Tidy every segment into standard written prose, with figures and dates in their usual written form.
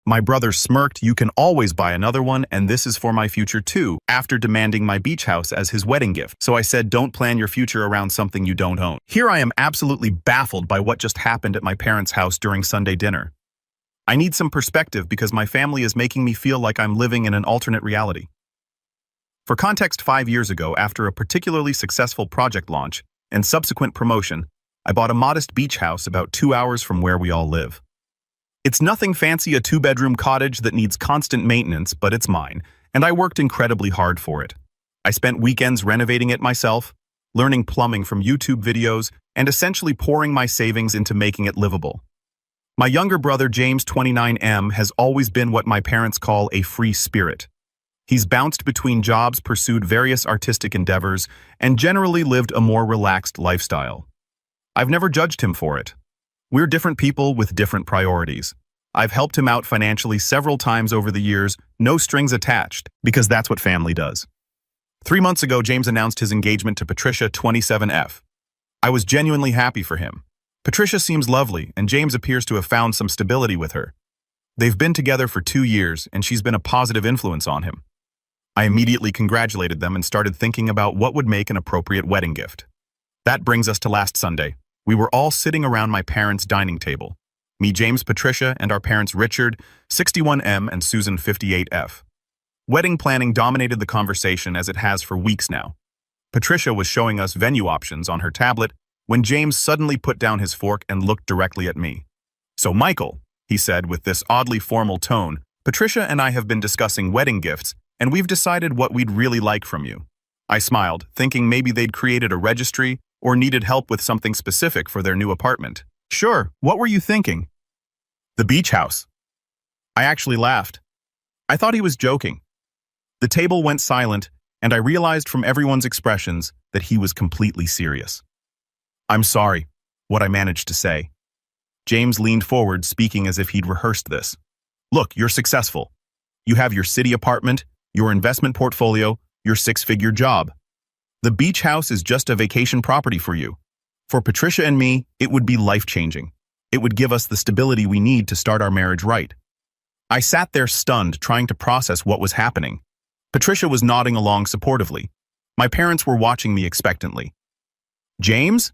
My brother smirked, "You can always buy another one, and this is for my future too," after demanding my beach house as his wedding gift. So I said, "Don't plan your future around something you don't own." Here I am absolutely baffled by what just happened at my parents' house during Sunday dinner. I need some perspective because my family is making me feel like I'm living in an alternate reality. For context, 5 years ago, after a particularly successful project launch and subsequent promotion, I bought a modest beach house about 2 hours from where we all live. It's nothing fancy, a 2-bedroom cottage that needs constant maintenance, but it's mine, and I worked incredibly hard for it. I spent weekends renovating it myself, learning plumbing from YouTube videos, and essentially pouring my savings into making it livable. My younger brother, James, 29M, has always been what my parents call a free spirit. He's bounced between jobs, pursued various artistic endeavors, and generally lived a more relaxed lifestyle. I've never judged him for it. We're different people with different priorities. I've helped him out financially several times over the years, no strings attached, because that's what family does. 3 months ago, James announced his engagement to Patricia, 27F. I was genuinely happy for him. Patricia seems lovely, and James appears to have found some stability with her. They've been together for 2 years, and she's been a positive influence on him. I immediately congratulated them and started thinking about what would make an appropriate wedding gift. That brings us to last Sunday. We were all sitting around my parents' dining table. Me, James, Patricia, and our parents Richard, 61M, and Susan, 58F. Wedding planning dominated the conversation as it has for weeks now. Patricia was showing us venue options on her tablet when James suddenly put down his fork and looked directly at me. "So Michael," he said with this oddly formal tone, "Patricia and I have been discussing wedding gifts, and we've decided what we'd really like from you." I smiled, thinking maybe they'd created a registry or needed help with something specific for their new apartment. "Sure, what were you thinking?" "The beach house." I actually laughed. I thought he was joking. The table went silent, and I realized from everyone's expressions that he was completely serious. "I'm sorry," what I managed to say. James leaned forward, speaking as if he'd rehearsed this. "Look, you're successful. You have your city apartment, your investment portfolio, your 6-figure job. The beach house is just a vacation property for you. For Patricia and me, it would be life-changing. It would give us the stability we need to start our marriage right." I sat there stunned, trying to process what was happening. Patricia was nodding along supportively. My parents were watching me expectantly. "James,"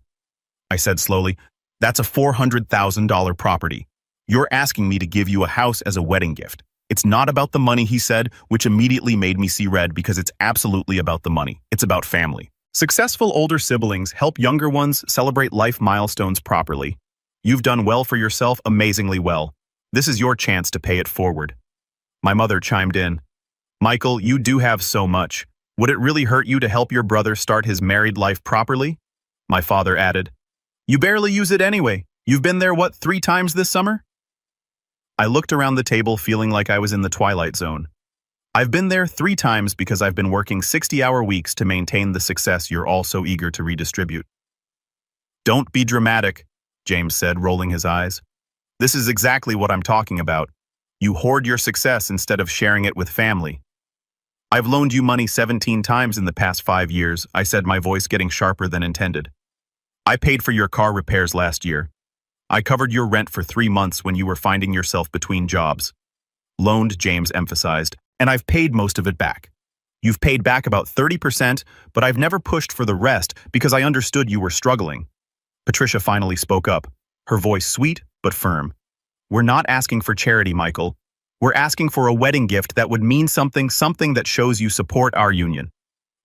I said slowly, "that's a $400,000 property. You're asking me to give you a house as a wedding gift. It's not about the money," he said, which immediately made me see red because it's absolutely about the money. It's about family. Successful older siblings help younger ones celebrate life milestones properly. You've done well for yourself, amazingly well. This is your chance to pay it forward. My mother chimed in. "Michael, you do have so much. Would it really hurt you to help your brother start his married life properly?" My father added. "You barely use it anyway. You've been there, 3 times this summer?" I looked around the table feeling like I was in the Twilight Zone. "I've been there 3 times because I've been working 60-hour weeks to maintain the success you're all so eager to redistribute." "Don't be dramatic," James said, rolling his eyes. "This is exactly what I'm talking about. You hoard your success instead of sharing it with family." "I've loaned you money 17 times in the past 5 years, I said, my voice getting sharper than intended. "I paid for your car repairs last year. I covered your rent for 3 months when you were finding yourself between jobs." "Loaned," James emphasized, "and I've paid most of it back. You've paid back about 30%, but I've never pushed for the rest because I understood you were struggling." Patricia finally spoke up, her voice sweet but firm. "We're not asking for charity, Michael. We're asking for a wedding gift that would mean something that shows you support our union."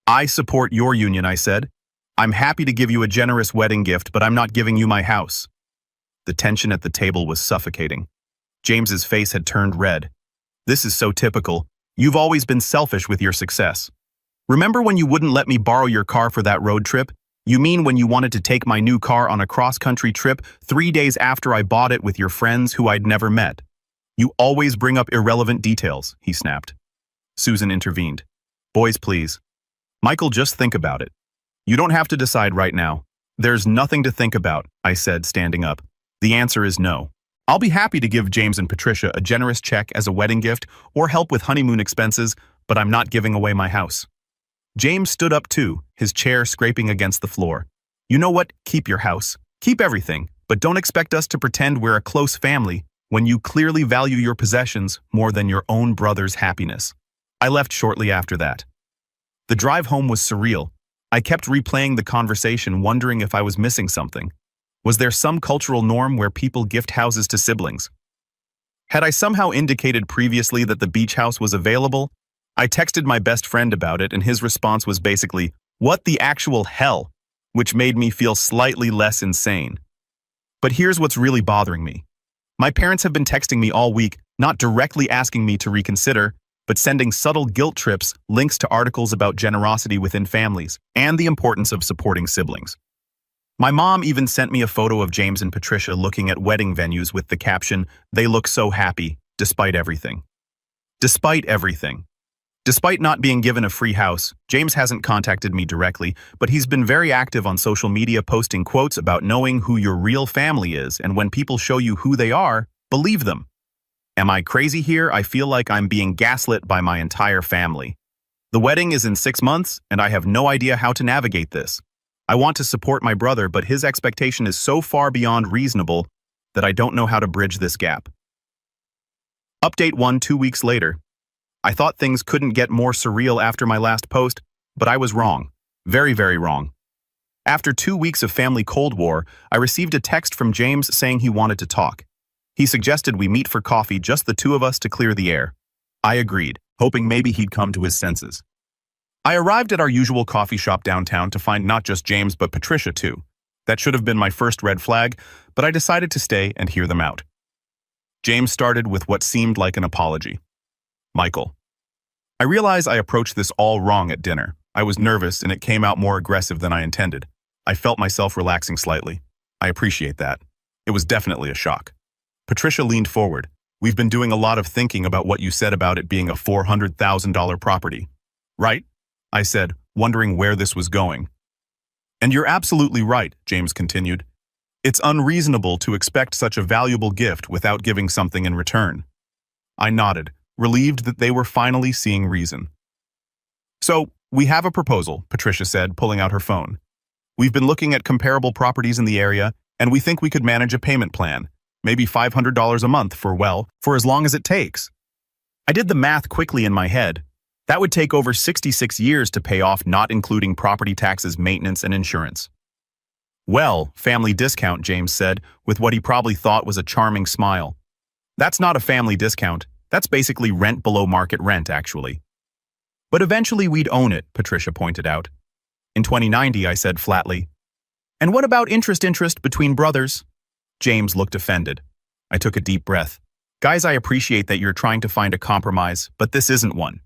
"I support your union," I said. "I'm happy to give you a generous wedding gift, but I'm not giving you my house." The tension at the table was suffocating. James's face had turned red. "This is so typical. You've always been selfish with your success. Remember when you wouldn't let me borrow your car for that road trip? You mean when you wanted to take my new car on a cross-country trip 3 days after I bought it with your friends who I'd never met? You always bring up irrelevant details," he snapped. Susan intervened. "Boys, please. Michael, just think about it. You don't have to decide right now." "There's nothing to think about," I said, standing up. "The answer is no. I'll be happy to give James and Patricia a generous check as a wedding gift or help with honeymoon expenses, but I'm not giving away my house." James stood up too, his chair scraping against the floor. "You know what? Keep your house. Keep everything, but don't expect us to pretend we're a close family when you clearly value your possessions more than your own brother's happiness. I left shortly after that. The drive home was surreal. I kept replaying the conversation, wondering if I was missing something. Was there some cultural norm where people gift houses to siblings? Had I somehow indicated previously that the beach house was available? I texted my best friend about it, and his response was basically, "What the actual hell?" which made me feel slightly less insane. But here's what's really bothering me. My parents have been texting me all week, not directly asking me to reconsider, but sending subtle guilt trips, links to articles about generosity within families, and the importance of supporting siblings. My mom even sent me a photo of James and Patricia looking at wedding venues with the caption, "They look so happy, despite everything." Despite everything. Despite not being given a free house, James hasn't contacted me directly, but he's been very active on social media, posting quotes about knowing who your real family is, and when people show you who they are, believe them. Am I crazy here? I feel like I'm being gaslit by my entire family. The wedding is in 6 months, and I have no idea how to navigate this. I want to support my brother, but his expectation is so far beyond reasonable that I don't know how to bridge this gap. Update 1 2 weeks later. I thought things couldn't get more surreal after my last post, but I was wrong. Very, very wrong. After 2 weeks of family Cold War, I received a text from James saying he wanted to talk. He suggested we meet for coffee, just the two of us, to clear the air. I agreed, hoping maybe he'd come to his senses. I arrived at our usual coffee shop downtown to find not just James but Patricia too. That should have been my first red flag, but I decided to stay and hear them out. James started with what seemed like an apology. "Michael, I realize I approached this all wrong at dinner. I was nervous and it came out more aggressive than I intended. I felt myself relaxing slightly. I appreciate that. It was definitely a shock." Patricia leaned forward. "We've been doing a lot of thinking about what you said about it being a $400,000 property. Right?" I said, wondering where this was going. "And you're absolutely right," James continued. "It's unreasonable to expect such a valuable gift without giving something in return." I nodded, relieved that they were finally seeing reason. "So, we have a proposal," Patricia said, pulling out her phone. "We've been looking at comparable properties in the area, and we think we could manage a payment plan. Maybe $500 a month for as long as it takes." I did the math quickly in my head. That would take over 66 years to pay off, not including property taxes, maintenance, and insurance. "Well, family discount," James said, with what he probably thought was a charming smile. "That's not a family discount. That's basically rent below market rent, actually." "But eventually we'd own it," Patricia pointed out. "In 2090, I said flatly. "And what about interest between brothers?" James looked offended. I took a deep breath. "Guys, I appreciate that you're trying to find a compromise, but this isn't one.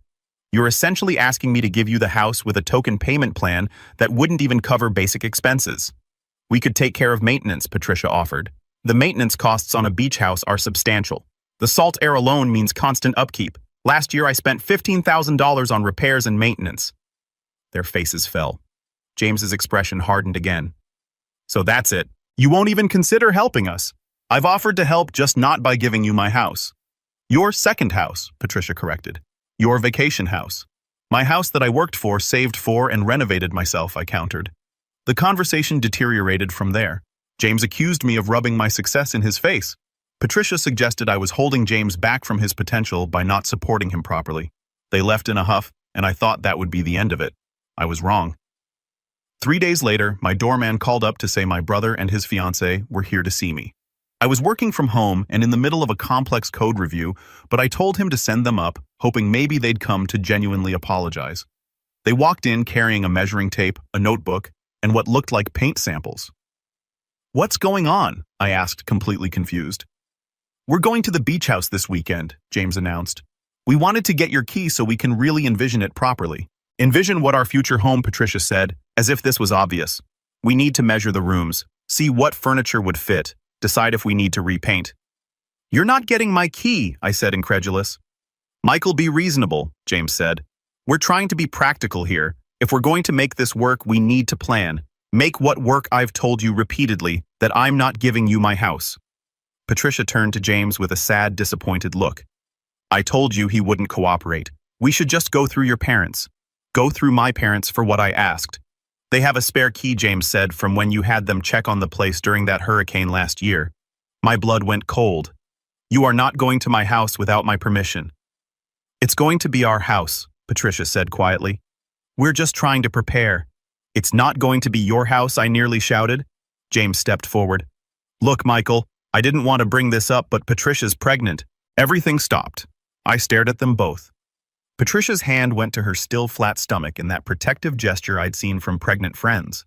You're essentially asking me to give you the house with a token payment plan that wouldn't even cover basic expenses." "We could take care of maintenance," Patricia offered. "The maintenance costs on a beach house are substantial. The salt air alone means constant upkeep. Last year I spent $15,000 on repairs and maintenance." Their faces fell. James's expression hardened again. "So that's it. You won't even consider helping us. I've offered to help, just not by giving you my house." "Your second house," Patricia corrected. "Your vacation house." "My house that I worked for, saved for, and renovated myself," I countered. The conversation deteriorated from there. James accused me of rubbing my success in his face. Patricia suggested I was holding James back from his potential by not supporting him properly. They left in a huff, and I thought that would be the end of it. I was wrong. 3 days later, my doorman called up to say my brother and his fiancée were here to see me. I was working from home and in the middle of a complex code review, but I told him to send them up, hoping maybe they'd come to genuinely apologize. They walked in carrying a measuring tape, a notebook, and what looked like paint samples. "What's going on?" I asked, completely confused. "We're going to the beach house this weekend," James announced. "We wanted to get your key so we can really envision it properly." "Envision what our future home," Patricia said, as if this was obvious. "We need to measure the rooms, see what furniture would fit, decide if we need to repaint." "You're not getting my key," I said, incredulous. "Michael, be reasonable," James said. "We're trying to be practical here. If we're going to make this work, we need to plan. Make what work. I've told you repeatedly that I'm not giving you my house." Patricia turned to James with a sad, disappointed look. "I told you he wouldn't cooperate. We should just go through your parents. Go through my parents for what I asked. They have a spare key," James said, "from when you had them check on the place during that hurricane last year." My blood went cold. You are not going to my house without my permission. It's going to be our house, Patricia said quietly. We're just trying to prepare. It's not going to be your house, I nearly shouted. James stepped forward. Look, Michael, I didn't want to bring this up, but Patricia's pregnant. Everything stopped. I stared at them both. Patricia's hand went to her still flat stomach in that protective gesture I'd seen from pregnant friends.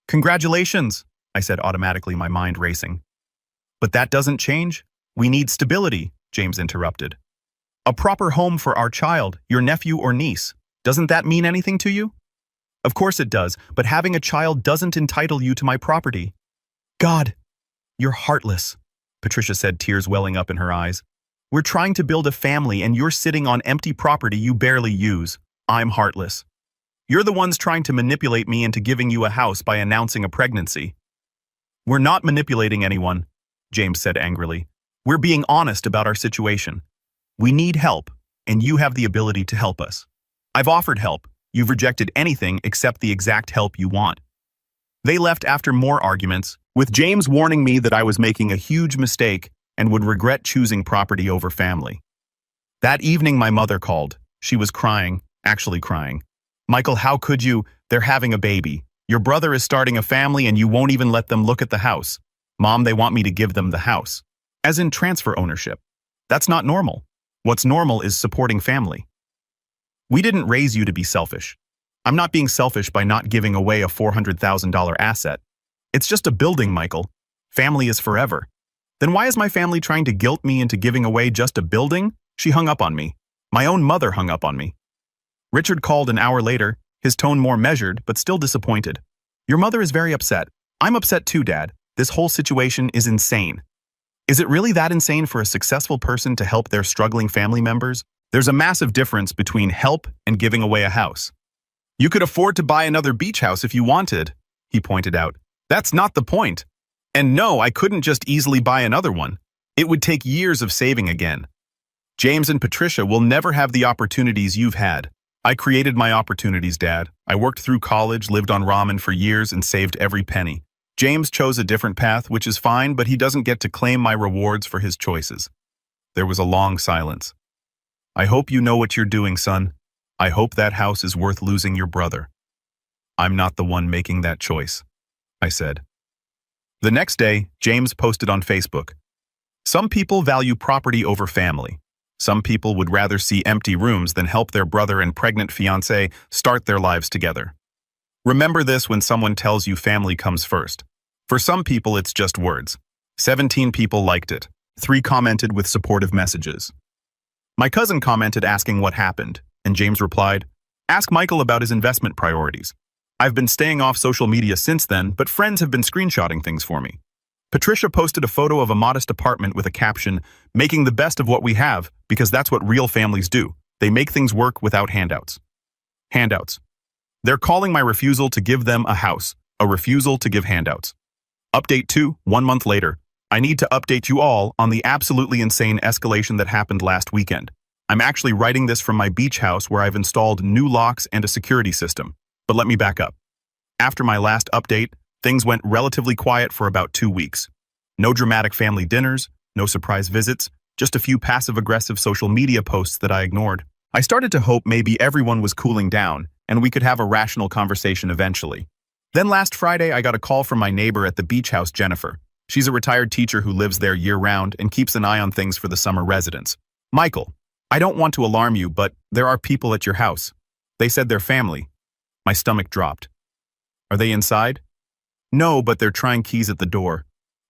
Congratulations, I said automatically, my mind racing. But that doesn't change. We need stability, James interrupted. A proper home for our child, your nephew or niece. Doesn't that mean anything to you? Of course it does, but having a child doesn't entitle you to my property. God, you're heartless, Patricia said, tears welling up in her eyes. We're trying to build a family and you're sitting on empty property you barely use. I'm heartless. You're the ones trying to manipulate me into giving you a house by announcing a pregnancy. We're not manipulating anyone, James said angrily. We're being honest about our situation. We need help, and you have the ability to help us. I've offered help. You've rejected anything except the exact help you want. They left after more arguments, with James warning me that I was making a huge mistake and would regret choosing property over family. That evening my mother called. She was crying, actually crying. Michael, how could you? They're having a baby. Your brother is starting a family and you won't even let them look at the house. Mom, they want me to give them the house. As in transfer ownership. That's not normal. What's normal is supporting family. We didn't raise you to be selfish. I'm not being selfish by not giving away a $400,000 asset. It's just a building, Michael. Family is forever. Then why is my family trying to guilt me into giving away just a building? She hung up on me. My own mother hung up on me. Richard called an hour later, his tone more measured, but still disappointed. Your mother is very upset. I'm upset too, Dad. This whole situation is insane. Is it really that insane for a successful person to help their struggling family members? There's a massive difference between help and giving away a house. You could afford to buy another beach house if you wanted, he pointed out. That's not the point. And no, I couldn't just easily buy another one. It would take years of saving again. James and Patricia will never have the opportunities you've had. I created my opportunities, Dad. I worked through college, lived on ramen for years, and saved every penny. James chose a different path, which is fine, but he doesn't get to claim my rewards for his choices. There was a long silence. I hope you know what you're doing, son. I hope that house is worth losing your brother. I'm not the one making that choice, I said. The next day, James posted on Facebook. Some people value property over family. Some people would rather see empty rooms than help their brother and pregnant fiancé start their lives together. Remember this when someone tells you family comes first. For some people, it's just words. 17 people liked it. 3 commented with supportive messages. My cousin commented asking what happened, and James replied, "Ask Michael about his investment priorities. I've been staying off social media since then, but friends have been screenshotting things for me." Patricia posted a photo of a modest apartment with a caption, "Making the best of what we have, because that's what real families do. They make things work without handouts." Handouts. They're calling my refusal to give them a house a refusal to give handouts. Update 2, 1 month later. I need to update you all on the absolutely insane escalation that happened last weekend. I'm actually writing this from my beach house where I've installed new locks and a security system. But let me back up. After my last update, things went relatively quiet for about 2 weeks. No dramatic family dinners, no surprise visits, just a few passive-aggressive social media posts that I ignored. I started to hope maybe everyone was cooling down and we could have a rational conversation eventually. Then last Friday, I got a call from my neighbor at the beach house, Jennifer. She's a retired teacher who lives there year-round and keeps an eye on things for the summer residents. "Michael, I don't want to alarm you, but there are people at your house. They said they're family." My stomach dropped. "Are they inside?" "No, but they're trying keys at the door."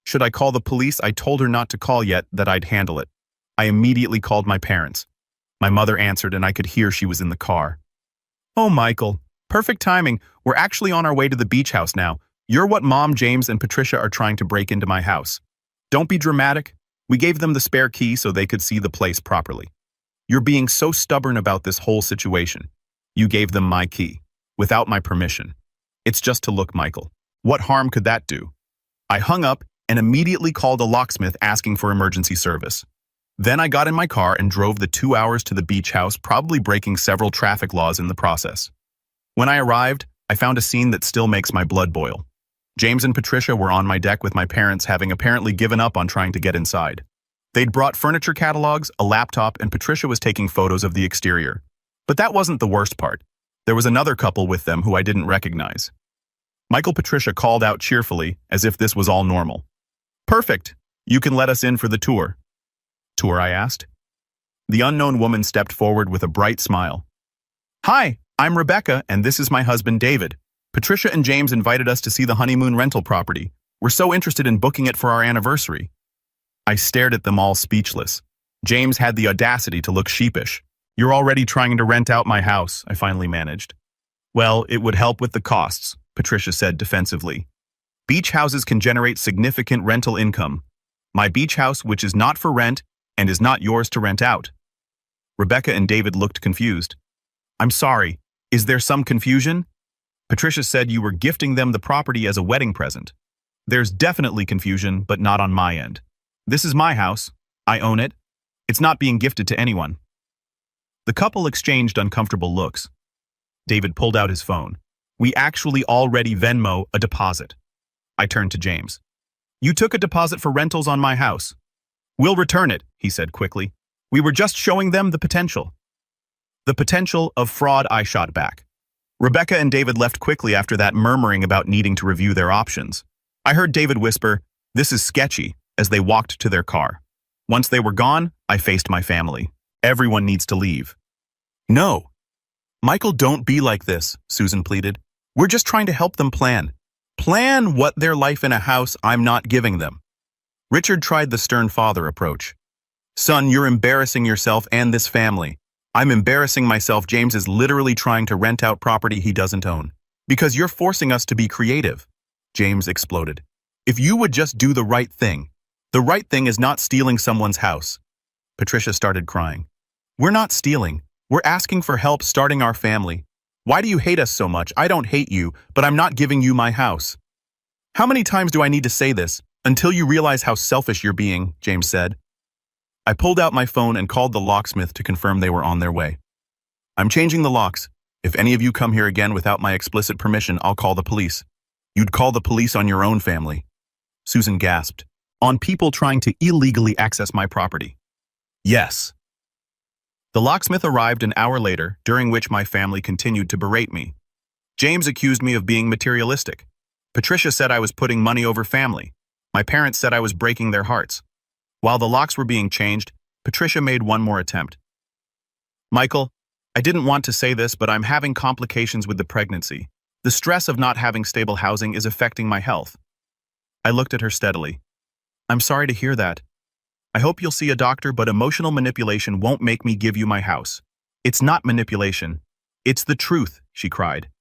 "Should I call the police?" I told her not to call yet, that I'd handle it. I immediately called my parents. My mother answered and I could hear she was in the car. "Oh, Michael, perfect timing. We're actually on our way to the beach house now. You're what Mom, James, and Patricia are trying to break into my house. Don't be dramatic. We gave them the spare key so they could see the place properly. You're being so stubborn about this whole situation. You gave them my key, without my permission. It's just to look, Michael. What harm could that do?" I hung up and immediately called a locksmith asking for emergency service. Then I got in my car and drove the 2 hours to the beach house, probably breaking several traffic laws in the process. When I arrived, I found a scene that still makes my blood boil. James and Patricia were on my deck with my parents, having apparently given up on trying to get inside. They'd brought furniture catalogs, a laptop, and Patricia was taking photos of the exterior. But that wasn't the worst part. There was another couple with them who I didn't recognize. Michael Patricia called out cheerfully, as if this was all normal. "Perfect. You can let us in for the tour." "Tour?" I asked. The unknown woman stepped forward with a bright smile. "Hi, I'm Rebecca, and this is my husband, David. Patricia and James invited us to see the honeymoon rental property. We're so interested in booking it for our anniversary." I stared at them all speechless. James had the audacity to look sheepish. "You're already trying to rent out my house," I finally managed. "Well, it would help with the costs," Patricia said defensively. "Beach houses can generate significant rental income. My beach house, which is not for rent and is not yours to rent out." Rebecca and David looked confused. "I'm sorry, is there some confusion? Patricia said you were gifting them the property as a wedding present." "There's definitely confusion, but not on my end. This is my house. I own it. It's not being gifted to anyone." The couple exchanged uncomfortable looks. David pulled out his phone. "We actually already Venmo a deposit." I turned to James. "You took a deposit for rentals on my house." "We'll return it," he said quickly. "We were just showing them the potential." "The potential of fraud," I shot back. Rebecca and David left quickly after that, murmuring about needing to review their options. I heard David whisper, "This is sketchy," as they walked to their car. Once they were gone, I faced my family. "Everyone needs to leave." "No. Michael, don't be like this," Susan pleaded. "We're just trying to help them plan. Plan what their life in a house I'm not giving them." Richard tried the stern father approach. "Son, you're embarrassing yourself and this family." "I'm embarrassing myself. James is literally trying to rent out property he doesn't own. Because you're forcing us to be creative." James exploded. "If you would just do the right thing. The right thing is not stealing someone's house." Patricia started crying. "We're not stealing. We're asking for help starting our family. Why do you hate us so much? I don't hate you, but I'm not giving you my house." "How many times do I need to say this? Until you realize how selfish you're being," James said. I pulled out my phone and called the locksmith to confirm they were on their way. "I'm changing the locks. If any of you come here again without my explicit permission, I'll call the police." "You'd call the police on your own family?" Susan gasped. "On people trying to illegally access my property." "Yes." The locksmith arrived an hour later, during which my family continued to berate me. James accused me of being materialistic. Patricia said I was putting money over family. My parents said I was breaking their hearts. While the locks were being changed, Patricia made one more attempt. "Michael, I didn't want to say this, but I'm having complications with the pregnancy. The stress of not having stable housing is affecting my health." I looked at her steadily. "I'm sorry to hear that. I hope you'll see a doctor, but emotional manipulation won't make me give you my house." "It's not manipulation. It's the truth," she cried.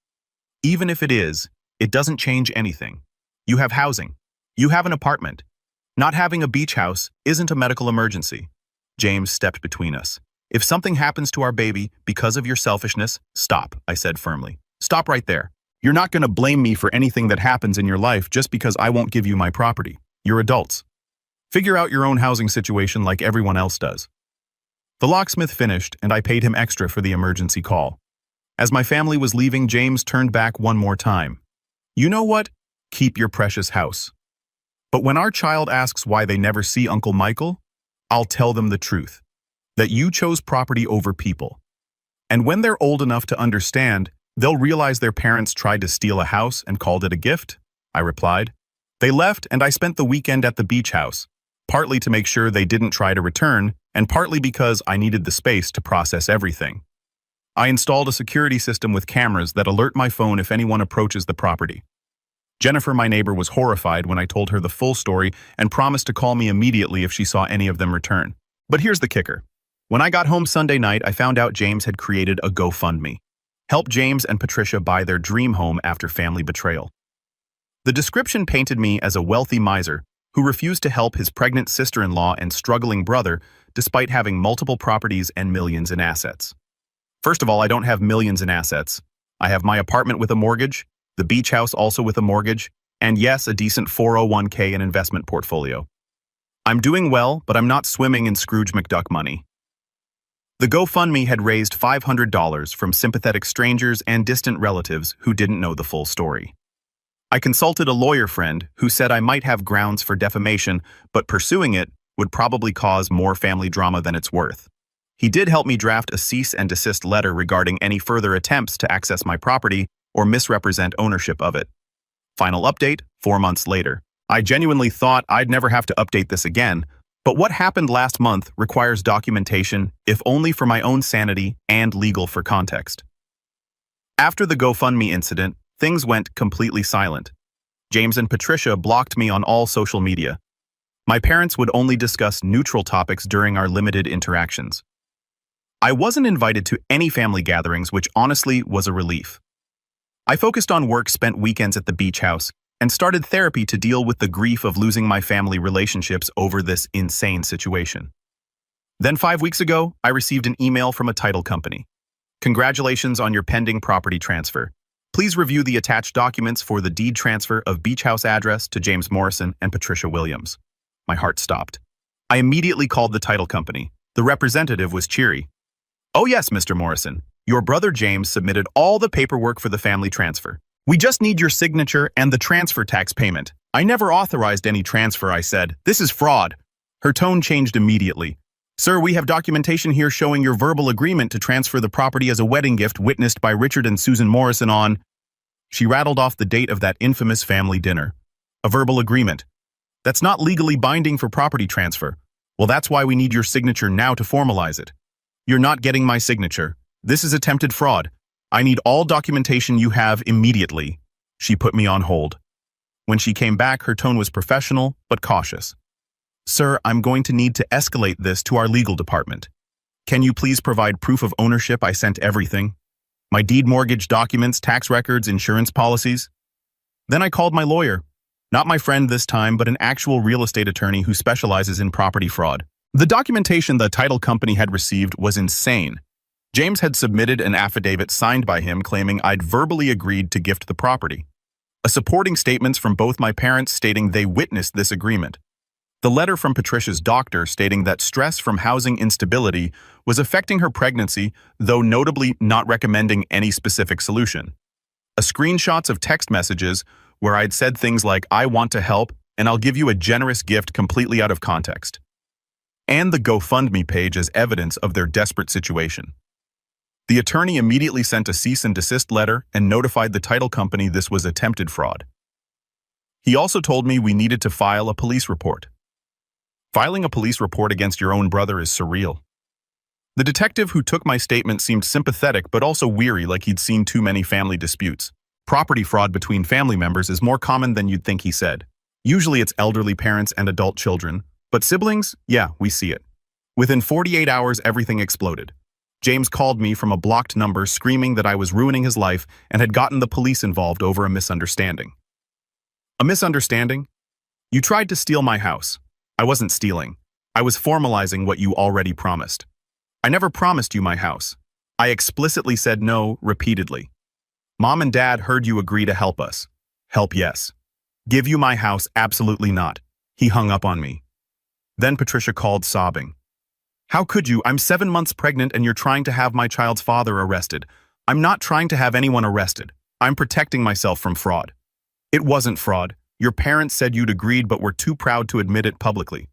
"Even if it is, it doesn't change anything. You have housing. You have an apartment. Not having a beach house isn't a medical emergency." James stepped between us. "If something happens to our baby because of your selfishness, stop," I said firmly. "Stop right there. You're not going to blame me for anything that happens in your life just because I won't give you my property. You're adults. Figure out your own housing situation like everyone else does." The locksmith finished, and I paid him extra for the emergency call. As my family was leaving, James turned back one more time. "You know what? Keep your precious house. But when our child asks why they never see Uncle Michael, I'll tell them the truth, that you chose property over people. And when they're old enough to understand, they'll realize their parents tried to steal a house and called it a gift," I replied. They left, and I spent the weekend at the beach house, partly to make sure they didn't try to return, and partly because I needed the space to process everything. I installed a security system with cameras that alert my phone if anyone approaches the property. Jennifer, my neighbor, was horrified when I told her the full story and promised to call me immediately if she saw any of them return. But here's the kicker. When I got home Sunday night, I found out James had created a GoFundMe. Help James and Patricia buy their dream home after family betrayal. The description painted me as a wealthy miser who refused to help his pregnant sister-in-law and struggling brother despite having multiple properties and millions in assets. First of all, I don't have millions in assets. I have my apartment with a mortgage, the beach house also with a mortgage, and yes, a decent 401k and investment portfolio. I'm doing well, but I'm not swimming in Scrooge McDuck money. The GoFundMe had raised $500 from sympathetic strangers and distant relatives who didn't know the full story. I consulted a lawyer friend who said I might have grounds for defamation, but pursuing it would probably cause more family drama than it's worth. He did help me draft a cease and desist letter regarding any further attempts to access my property or misrepresent ownership of it. Final update, 4 months later. I genuinely thought I'd never have to update this again, but what happened last month requires documentation, if only for my own sanity and legal for context. After the GoFundMe incident, things went completely silent. James and Patricia blocked me on all social media. My parents would only discuss neutral topics during our limited interactions. I wasn't invited to any family gatherings, which honestly was a relief. I focused on work, spent weekends at the beach house, and started therapy to deal with the grief of losing my family relationships over this insane situation. Then 5 weeks ago, I received an email from a title company. Congratulations on your pending property transfer. Please review the attached documents for the deed transfer of beach house address to James Morrison and Patricia Williams. My heart stopped. I immediately called the title company. The representative was cheery. "Oh yes, Mr. Morrison. Your brother James submitted all the paperwork for the family transfer. We just need your signature and the transfer tax payment. I never authorized any transfer," I said. "This is fraud." Her tone changed immediately. "Sir, we have documentation here showing your verbal agreement to transfer the property as a wedding gift witnessed by Richard and Susan Morrison on..." She rattled off the date of that infamous family dinner. "A verbal agreement. That's not legally binding for property transfer. Well, that's why we need your signature now to formalize it. You're not getting my signature. This is attempted fraud. I need all documentation you have immediately." She put me on hold. When she came back, her tone was professional but cautious. "Sir, I'm going to need to escalate this to our legal department. Can you please provide proof of ownership? I sent everything. My deed, mortgage documents, tax records, insurance policies." Then I called my lawyer. Not my friend this time, but an actual real estate attorney who specializes in property fraud. The documentation the title company had received was insane. James had submitted an affidavit signed by him claiming I'd verbally agreed to gift the property. A supporting statements from both my parents stating they witnessed this agreement. The letter from Patricia's doctor stating that stress from housing instability was affecting her pregnancy, though notably not recommending any specific solution. Screenshots of text messages where I'd said things like, "I want to help, and I'll give you a generous gift," completely out of context. And the GoFundMe page as evidence of their desperate situation. The attorney immediately sent a cease and desist letter and notified the title company this was attempted fraud. He also told me we needed to file a police report. Filing a police report against your own brother is surreal. The detective who took my statement seemed sympathetic but also weary, like he'd seen too many family disputes. Property fraud between family members is more common than you'd think, he said. Usually it's elderly parents and adult children, but siblings, yeah, we see it. Within 48 hours, everything exploded. James called me from a blocked number screaming that I was ruining his life and had gotten the police involved over a misunderstanding. A misunderstanding? You tried to steal my house. I wasn't stealing. I was formalizing what you already promised. I never promised you my house. I explicitly said no repeatedly. Mom and Dad heard you agree to help us. Help, yes. Give you my house, absolutely not. He hung up on me. Then Patricia called sobbing. How could you? I'm 7 months pregnant and you're trying to have my child's father arrested. I'm not trying to have anyone arrested. I'm protecting myself from fraud. It wasn't fraud. Your parents said you'd agreed but were too proud to admit it publicly.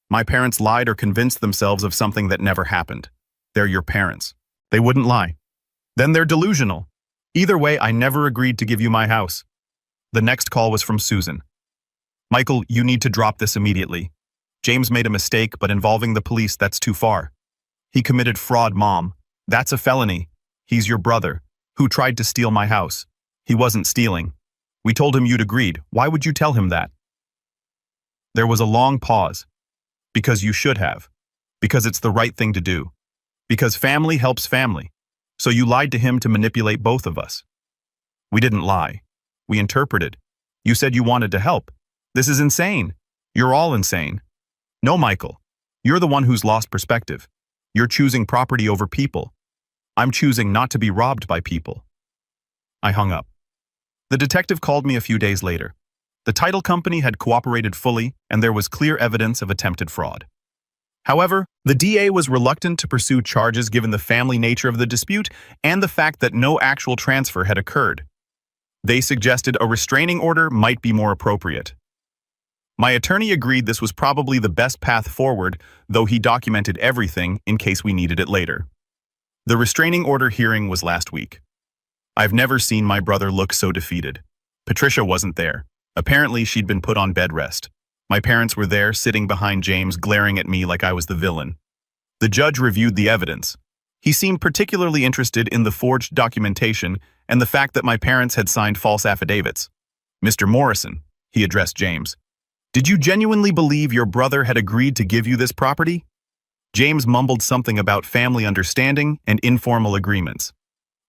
My parents lied or convinced themselves of something that never happened. They're your parents. They wouldn't lie. Then they're delusional. Either way, I never agreed to give you my house. The next call was from Susan. Michael, you need to drop this immediately. James made a mistake, but involving the police, that's too far. He committed fraud, Mom. That's a felony. He's your brother, who tried to steal my house. He wasn't stealing. We told him you'd agreed. Why would you tell him that? There was a long pause. Because you should have. Because it's the right thing to do. Because family helps family. So you lied to him to manipulate both of us. We didn't lie. We interpreted. You said you wanted to help. This is insane. You're all insane. No, Michael. You're the one who's lost perspective. You're choosing property over people. I'm choosing not to be robbed by people. I hung up. The detective called me a few days later. The title company had cooperated fully, and there was clear evidence of attempted fraud. However, the DA was reluctant to pursue charges given the family nature of the dispute and the fact that no actual transfer had occurred. They suggested a restraining order might be more appropriate. My attorney agreed this was probably the best path forward, though he documented everything in case we needed it later. The restraining order hearing was last week. I've never seen my brother look so defeated. Patricia wasn't there. Apparently, she'd been put on bed rest. My parents were there, sitting behind James, glaring at me like I was the villain. The judge reviewed the evidence. He seemed particularly interested in the forged documentation and the fact that my parents had signed false affidavits. "Mr. Morrison," he addressed James, "did you genuinely believe your brother had agreed to give you this property?" James mumbled something about family understanding and informal agreements.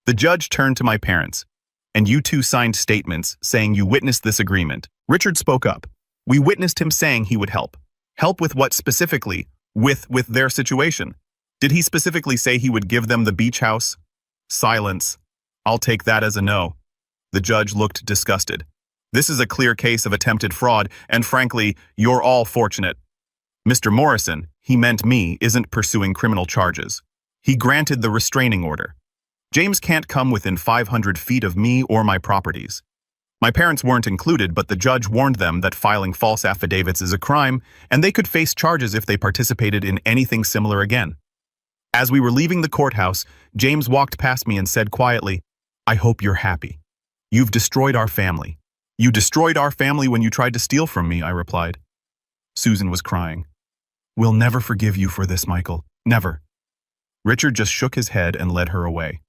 The judge turned to my parents. "And you two signed statements saying you witnessed this agreement." Richard spoke up. "We witnessed him saying he would help." "Help with what specifically? With their situation? Did he specifically say he would give them the beach house?" Silence. "I'll take that as a no." The judge looked disgusted. "This is a clear case of attempted fraud, and frankly, you're all fortunate. Mr. Morrison," he meant me, "isn't pursuing criminal charges. He granted the restraining order. James can't come within 500 feet of me or my properties." My parents weren't included, but the judge warned them that filing false affidavits is a crime, and they could face charges if they participated in anything similar again. As we were leaving the courthouse, James walked past me and said quietly, "I hope you're happy. You've destroyed our family." "You destroyed our family when you tried to steal from me," I replied. Susan was crying. "We'll never forgive you for this, Michael. Never." Richard just shook his head and led her away.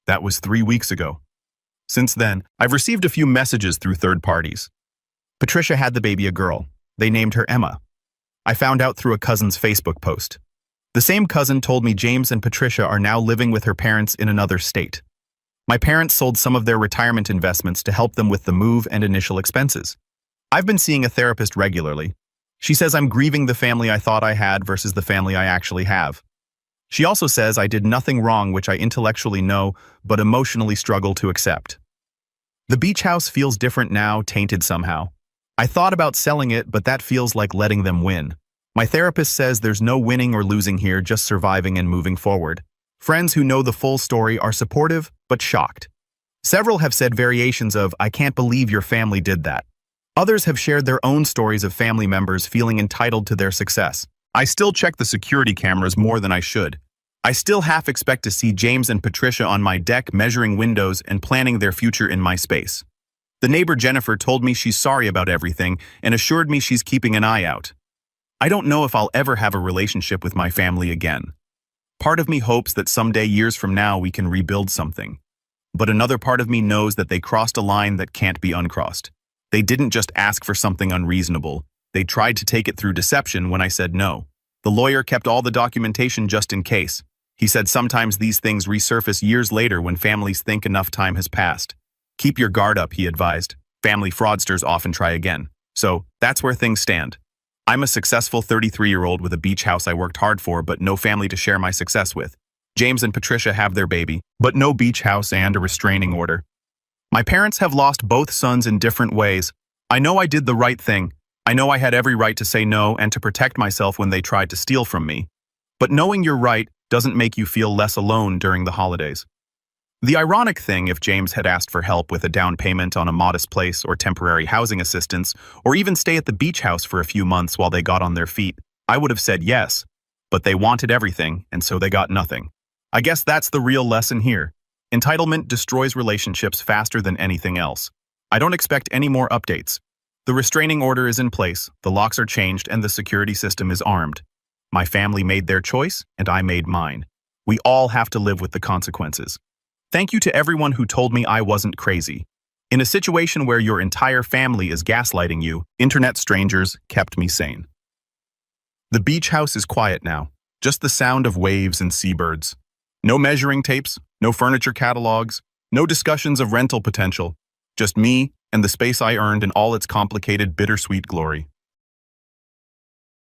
That was 3 weeks ago. Since then, I've received a few messages through third parties. Patricia had the baby a girl. They named her Emma. I found out through a cousin's Facebook post. The same cousin told me James and Patricia are now living with her parents in another state. My parents sold some of their retirement investments to help them with the move and initial expenses. I've been seeing a therapist regularly. She says I'm grieving the family I thought I had versus the family I actually have. She also says I did nothing wrong, which I intellectually know, but emotionally struggle to accept. The beach house feels different now, tainted somehow. I thought about selling it, but that feels like letting them win. My therapist says there's no winning or losing here, just surviving and moving forward. Friends who know the full story are supportive, but shocked. Several have said variations of, "I can't believe your family did that." Others have shared their own stories of family members feeling entitled to their success. I still check the security cameras more than I should. I still half expect to see James and Patricia on my deck measuring windows and planning their future in my space. The neighbor Jennifer told me she's sorry about everything and assured me she's keeping an eye out. I don't know if I'll ever have a relationship with my family again. Part of me hopes that someday, years from now, we can rebuild something. But another part of me knows that they crossed a line that can't be uncrossed. They didn't just ask for something unreasonable. They tried to take it through deception when I said no. The lawyer kept all the documentation just in case. He said sometimes these things resurface years later when families think enough time has passed. "Keep your guard up," he advised. "Family fraudsters often try again." So, that's where things stand. I'm a successful 33-year-old with a beach house I worked hard for, but no family to share my success with. James and Patricia have their baby, but no beach house and a restraining order. My parents have lost both sons in different ways. I know I did the right thing. I know I had every right to say no and to protect myself when they tried to steal from me. But knowing you're right doesn't make you feel less alone during the holidays. The ironic thing, if James had asked for help with a down payment on a modest place or temporary housing assistance, or even stay at the beach house for a few months while they got on their feet, I would have said yes. But they wanted everything, and so they got nothing. I guess that's the real lesson here. Entitlement destroys relationships faster than anything else. I don't expect any more updates. The restraining order is in place, the locks are changed, and the security system is armed. My family made their choice, and I made mine. We all have to live with the consequences. Thank you to everyone who told me I wasn't crazy. In a situation where your entire family is gaslighting you, internet strangers kept me sane. The beach house is quiet now, just the sound of waves and seabirds. No measuring tapes, no furniture catalogs, no discussions of rental potential. Just me and the space I earned in all its complicated, bittersweet glory.